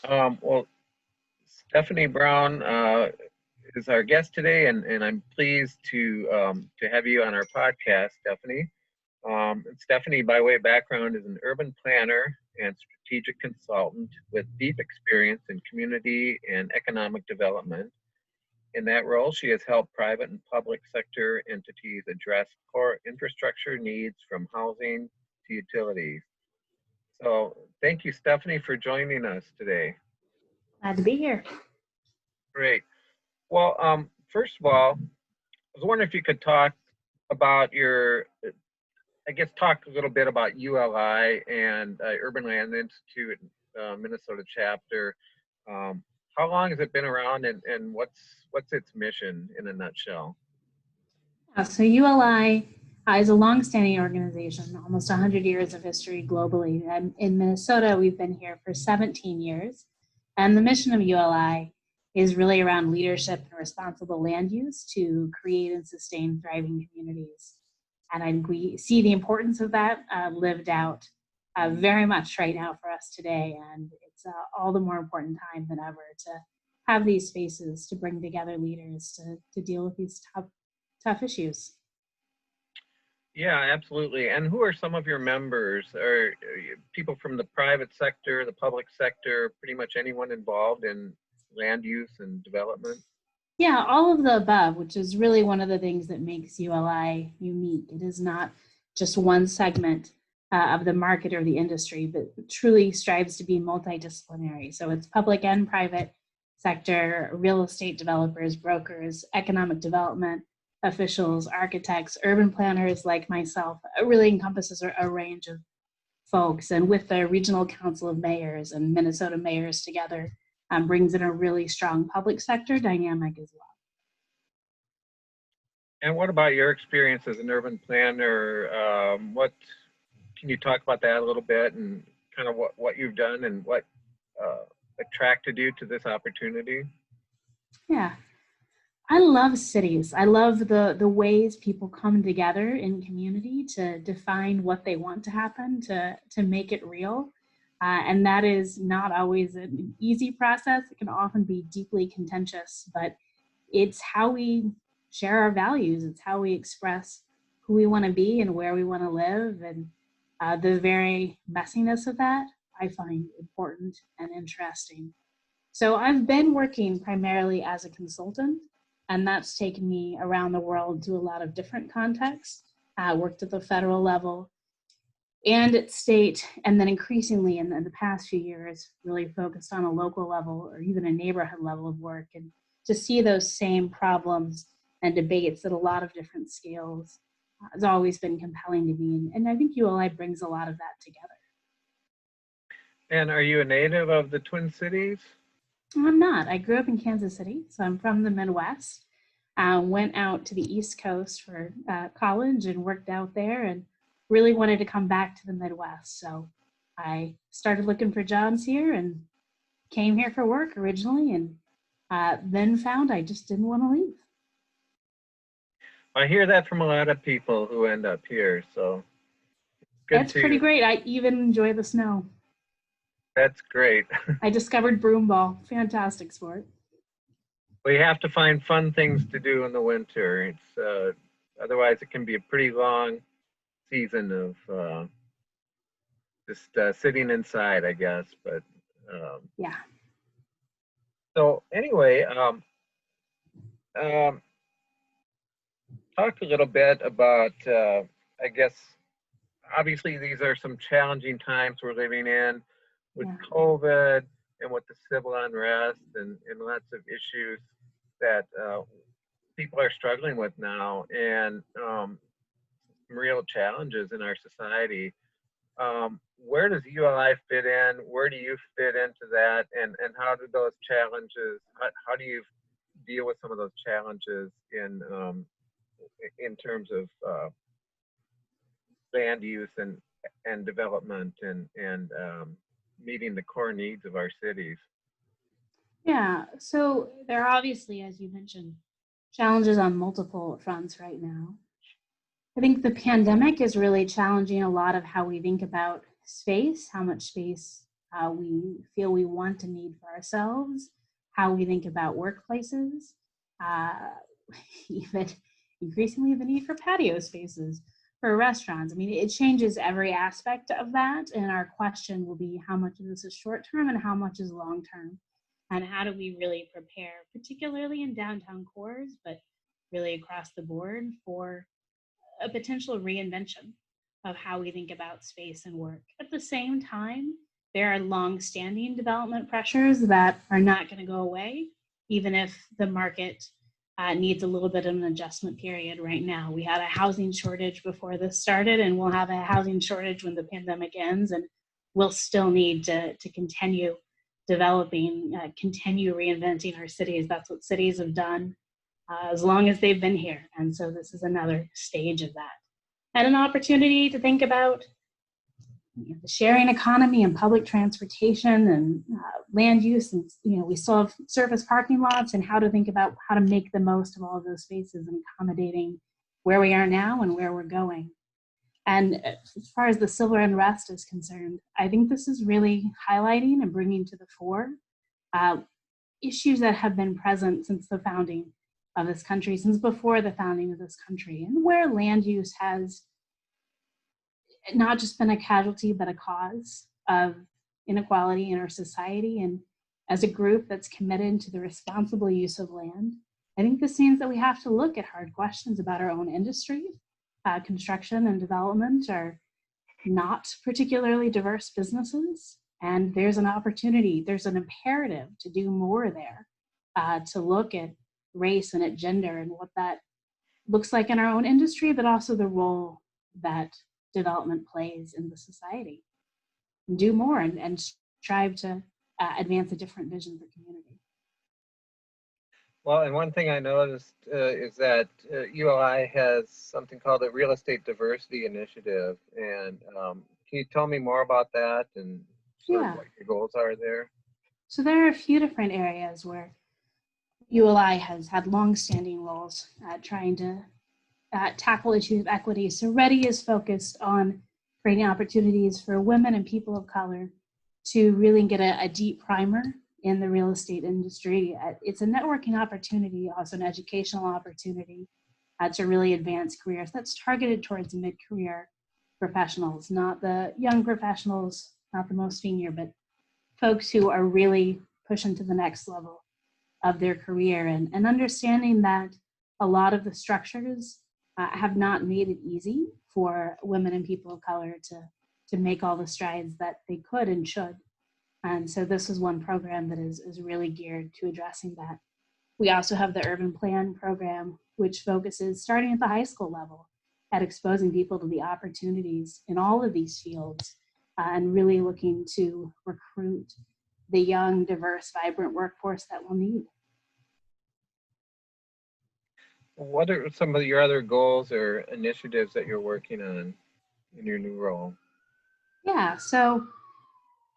Well, Stephanie Brown is our guest today, and I'm pleased to have you on our podcast, Stephanie. Stephanie, by way of background, is an urban planner and strategic consultant with deep experience in community and economic development. In that role, she has helped private and public sector entities address core infrastructure needs from housing to utilities. So, thank you, Stephanie, for joining us today. Glad to be here. Great. Well, first of all, I was wondering if you could talk about talk a little bit about ULI and Urban Land Institute, Minnesota chapter. How long has it been around, and what's its mission in a nutshell? So ULI is a longstanding organization, almost 100 years of history globally. And in Minnesota, we've been here for 17 years. And the mission of ULI is really around leadership and responsible land use to create and sustain thriving communities. And we see the importance of that lived out very much right now for us today. And it's all the more important time than ever to have these spaces to bring together leaders to deal with these tough issues. Yeah, absolutely. And who are some of your members? Are people from the private sector, the public sector, pretty much anyone involved in land use and development? Yeah, all of the above, which is really one of the things that makes ULI unique. It is not just one segment of the market or the industry, but truly strives to be multidisciplinary. So it's public and private sector, real estate developers, brokers, economic development officials, architects, urban planners like myself. It really encompasses a range of folks. And with the Regional Council of Mayors and Minnesota mayors together, brings in a really strong public sector dynamic as well. And what about your experience as an urban planner? What can you talk about that a little bit, and kind of what you've done and what attracted you to this opportunity? Yeah, I love cities. I love the ways people come together in community to define what they want to happen, to make it real. And that is not always an easy process. It can often be deeply contentious, but it's how we share our values. It's how we express who we want to be and where we want to live. And the very messiness of that, I find important and interesting. So I've been working primarily as a consultant, and that's taken me around the world to a lot of different contexts. I worked at the federal level and at state, and then increasingly in the past few years, really focused on a local level or even a neighborhood level of work. And to see those same problems and debates at a lot of different scales has always been compelling to me. And I think ULI brings a lot of that together. And are you a native of the Twin Cities? I'm not. I grew up in Kansas City, so I'm from the Midwest. Went out to the East Coast for college and worked out there, and really wanted to come back to the Midwest. So I started looking for jobs here and came here for work originally, and then found I just didn't want to leave. I hear that from a lot of people who end up here, so That's pretty great. I even enjoy the snow. That's great. I discovered broomball. Fantastic sport. We have to find fun things to do in the winter. It's otherwise it can be a pretty long season of just sitting inside, I guess. But yeah. So anyway, talk a little bit about, I guess, obviously these are some challenging times we're living in with COVID and with the civil unrest and lots of issues that people are struggling with now, and some real challenges in our society. Where does ULI fit in? Where do you fit into that? And how do those challenges, how do you deal with some of those challenges in terms of land use and development and meeting the core needs of our cities? Yeah, so there are obviously, as you mentioned, challenges on multiple fronts right now. I think the pandemic is really challenging a lot of how we think about space, how much space we feel we want and need for ourselves, how we think about workplaces, even increasingly the need for patio spaces for restaurants. I mean, it changes every aspect of that. And our question will be how much of this is short term and how much is long term? And how do we really prepare, particularly in downtown cores, but really across the board, for a potential reinvention of how we think about space and work. At the same time, there are long-standing development pressures that are not going to go away, even if the market needs a little bit of an adjustment period right now. We had a housing shortage before this started, and we'll have a housing shortage when the pandemic ends, and we'll still need to continue developing, continue reinventing our cities. That's what cities have done as long as they've been here. And so this is another stage of that. And an opportunity to think about the sharing economy and public transportation and land use. And, we still have surface parking lots, and how to think about how to make the most of all of those spaces and accommodating where we are now and where we're going. And as far as the civil unrest is concerned, I think this is really highlighting and bringing to the fore issues that have been present since the founding of this country, since before the founding of this country, and where land use has not just been a casualty, but a cause of inequality in our society. And as a group that's committed to the responsible use of land, I think this means that we have to look at hard questions about our own industry. Construction and development are not particularly diverse businesses, and there's an opportunity, there's an imperative to do more there, to look at race and at gender and what that looks like in our own industry, but also the role that development plays in the society. Do more and strive to advance a different vision for community. Well, and one thing I noticed is that ULI has something called a Real Estate Diversity Initiative. And can you tell me more about that and sort of what your goals are there? So there are a few different areas where ULI has had long-standing roles trying to tackle issues of equity. So READY is focused on creating opportunities for women and people of color to really get a deep primer in the real estate industry. It's a networking opportunity, also an educational opportunity to really advance careers. That's targeted towards mid-career professionals, not the young professionals, not the most senior, but folks who are really pushing to the next level of their career, and understanding that a lot of the structures have not made it easy for women and people of color to make all the strides that they could and should. And so this is one program that is really geared to addressing that. We also have the Urban Plan program, which focuses, starting at the high school level, at exposing people to the opportunities in all of these fields and really looking to recruit the young, diverse, vibrant workforce that we'll need. What are some of your other goals or initiatives that you're working on in your new role? Yeah, so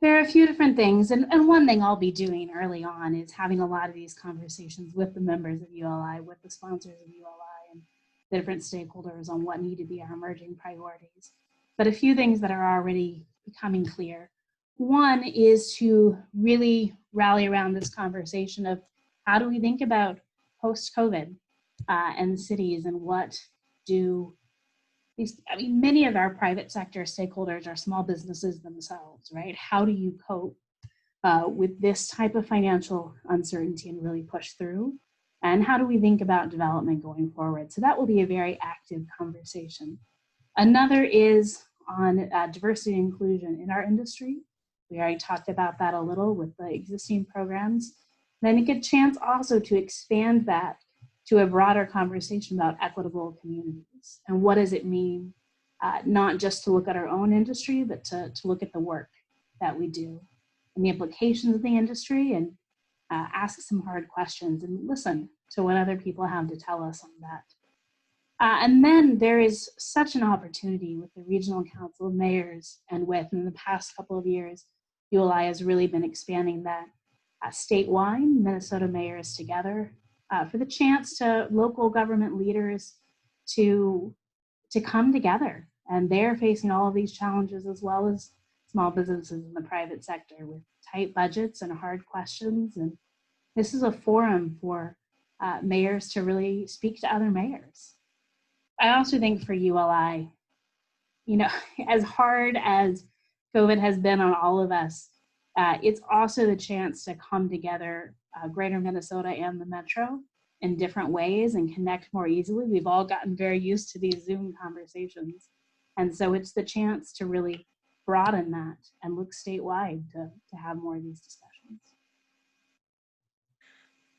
there are a few different things. And one thing I'll be doing early on is having a lot of these conversations with the members of ULI, with the sponsors of ULI, and the different stakeholders on what need to be our emerging priorities. But a few things that are already becoming clear. One is to really rally around this conversation of how do we think about post-COVID and cities, and what do these, many of our private sector stakeholders are small businesses themselves, right? How do you cope with this type of financial uncertainty and really push through? And how do we think about development going forward? So that will be a very active conversation. Another is on diversity and inclusion in our industry. We already talked about that a little with the existing programs. And I think a chance also to expand that to a broader conversation about equitable communities. And what does it mean, not just to look at our own industry, but to look at the work that we do and the implications of the industry, and ask some hard questions and listen to what other people have to tell us on that. And then there is such an opportunity with the Regional Council of Mayors, and in the past couple of years, ULI has really been expanding that statewide, Minnesota mayors together, for the chance to local government leaders to come together. And they're facing all of these challenges, as well as small businesses in the private sector with tight budgets and hard questions. And this is a forum for mayors to really speak to other mayors. I also think for ULI, you know, as hard as COVID has been on all of us, it's also the chance to come together, greater Minnesota and the metro, in different ways and connect more easily. We've all gotten very used to these Zoom conversations. And so it's the chance to really broaden that and look statewide to have more of these discussions.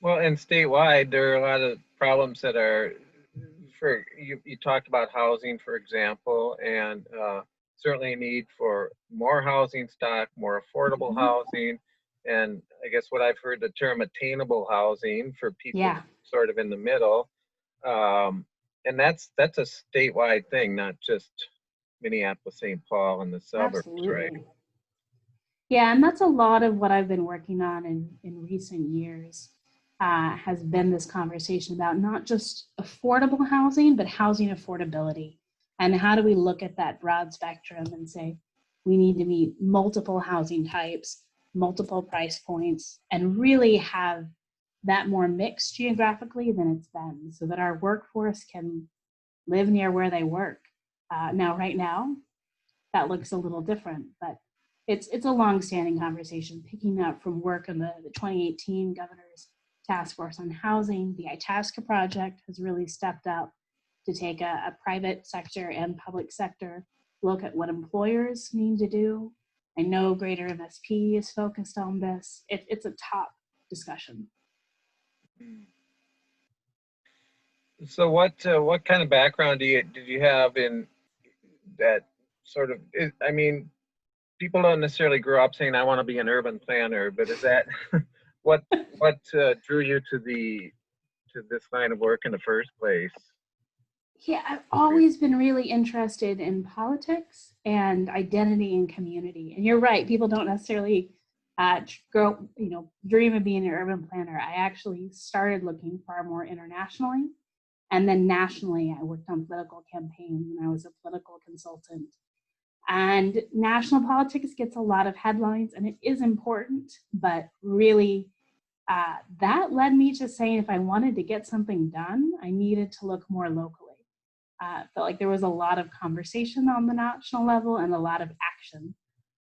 Well, and statewide, there are a lot of problems that are, for you talked about housing, for example, and certainly a need for more housing stock, more affordable housing, and I guess what I've heard the term attainable housing for people sort of in the middle. And that's a statewide thing, not just Minneapolis, St. Paul, and the suburbs, right? Yeah, and that's a lot of what I've been working on in recent years. Has been this conversation about not just affordable housing, but housing affordability. And how do we look at that broad spectrum and say, we need to meet multiple housing types, multiple price points, and really have that more mixed geographically than it's been, so that our workforce can live near where they work. Now, right now, that looks a little different, but it's a long-standing conversation, picking up from work in the 2018 Governor's Task Force on Housing. The Itasca Project has really stepped up to take a private sector and public sector look at what employers need to do. I know Greater MSP is focused on this. It's a top discussion. So what kind of background did you have in that sort of, I mean, people don't necessarily grow up saying, I want to be an urban planner, but is that what drew you to this line of work in the first place? Yeah, I've always been really interested in politics and identity and community. And you're right, people don't necessarily dream of being an urban planner. I actually started looking far more internationally. And then nationally, I worked on political campaigns and I was a political consultant. And national politics gets a lot of headlines and it is important, but really that led me to saying if I wanted to get something done, I needed to look more locally. Felt like there was a lot of conversation on the national level and a lot of action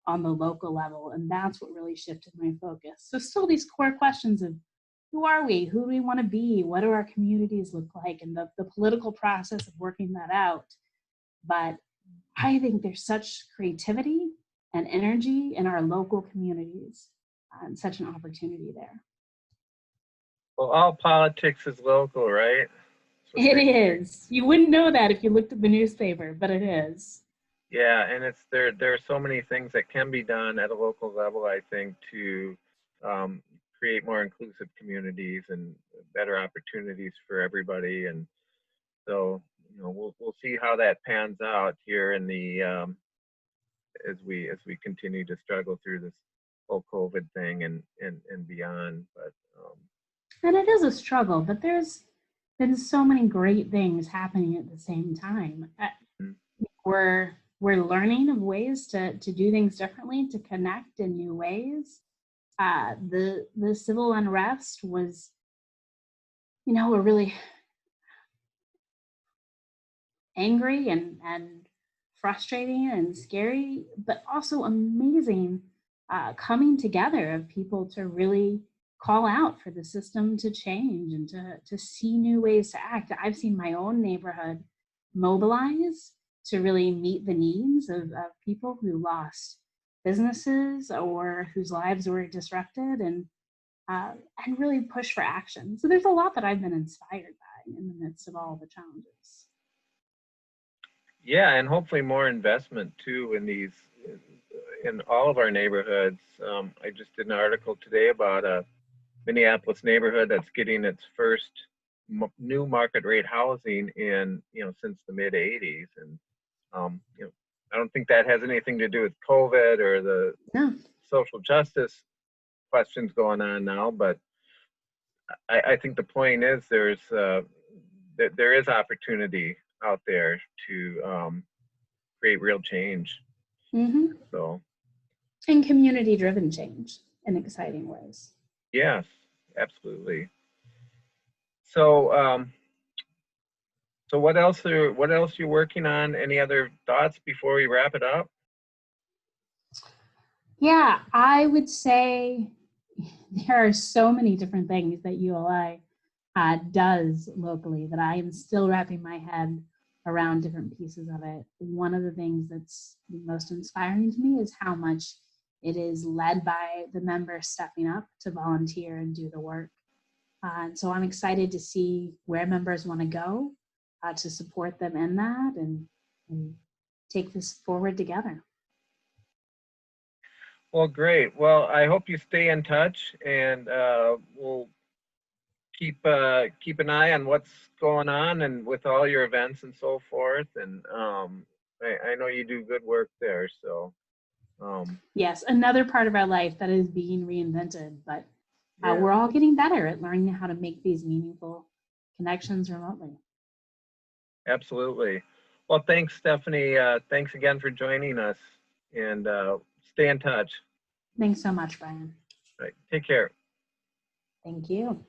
on the local level. And that's what really shifted my focus. So still these core questions of who are we? Who do we want to be? What do our communities look like? And the political process of working that out. But I think there's such creativity and energy in our local communities and such an opportunity there. Well, all politics is local, right? It is. You wouldn't know that if you looked at the newspaper, but it is. Yeah, and there are so many things that can be done at a local level, I think, to create more inclusive communities and better opportunities for everybody. And so, we'll see how that pans out here in the as we continue to struggle through this whole COVID thing and beyond. But and it is a struggle, but there's been so many great things happening at the same time. We're learning of ways to do things differently, to connect in new ways. The civil unrest was, a really angry and frustrating and scary, but also amazing coming together of people to really call out for the system to change and to see new ways to act. I've seen my own neighborhood mobilize to really meet the needs of people who lost businesses or whose lives were disrupted and really push for action. So there's a lot that I've been inspired by in the midst of all the challenges. Yeah, and hopefully more investment too in all of our neighborhoods. I just did an article today about a Minneapolis neighborhood that's getting its first new market rate housing in since the mid '80s, and I don't think that has anything to do with COVID or the social justice questions going on now, but I think the point is there is opportunity out there to create real change. So And community-driven change in exciting ways. Yes, absolutely. So, so what else you working on? Any other thoughts before we wrap it up? Yeah, I would say there are so many different things that ULI does locally that I am still wrapping my head around different pieces of it. One of the things that's most inspiring to me is how much it is led by the members stepping up to volunteer and do the work. And so I'm excited to see where members want to go to support them in that and take this forward together. Well, great. Well, I hope you stay in touch, and we'll keep an eye on what's going on and with all your events and so forth. And I know you do good work there. So yes, another part of our life that is being reinvented, but yeah, we're all getting better at learning how to make these meaningful connections remotely. absolutely. Well, thanks, Stephanie. Thanks again for joining us, and stay in touch. Thanks so much, Brian. All right, take care. Thank you.